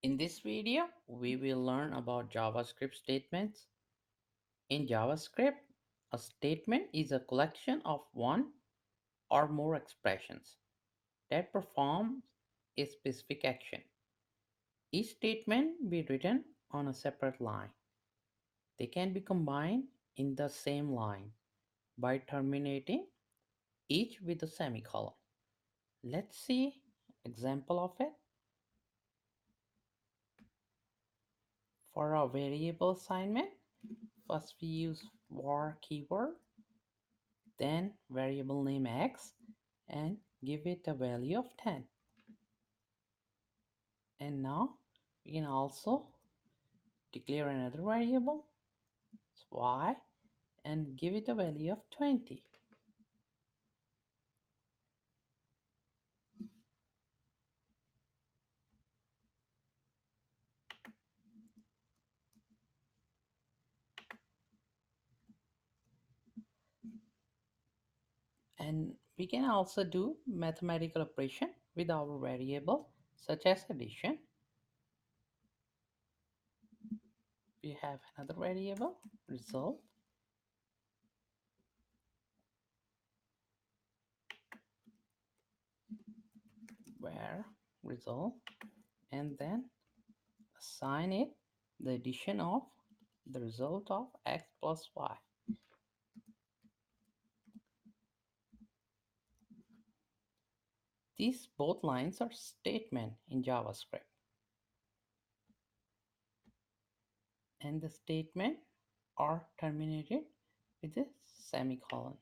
In this video, we will learn about JavaScript statements. In JavaScript, a statement is a collection of one or more expressions that perform a specific action. Each statement be written on a separate line. They can be combined in the same line by terminating each with a semicolon. Let's see example of it. For a variable assignment, first we use var keyword, then variable name x, and give it a value of 10. And now we can also declare another variable y and give it a value of 20. And we can also do mathematical operation with our variable such as addition. We have another variable result where result, and then assign it the addition of the result of x plus y. These both lines are statement in JavaScript, and the statement are terminated with a semicolon.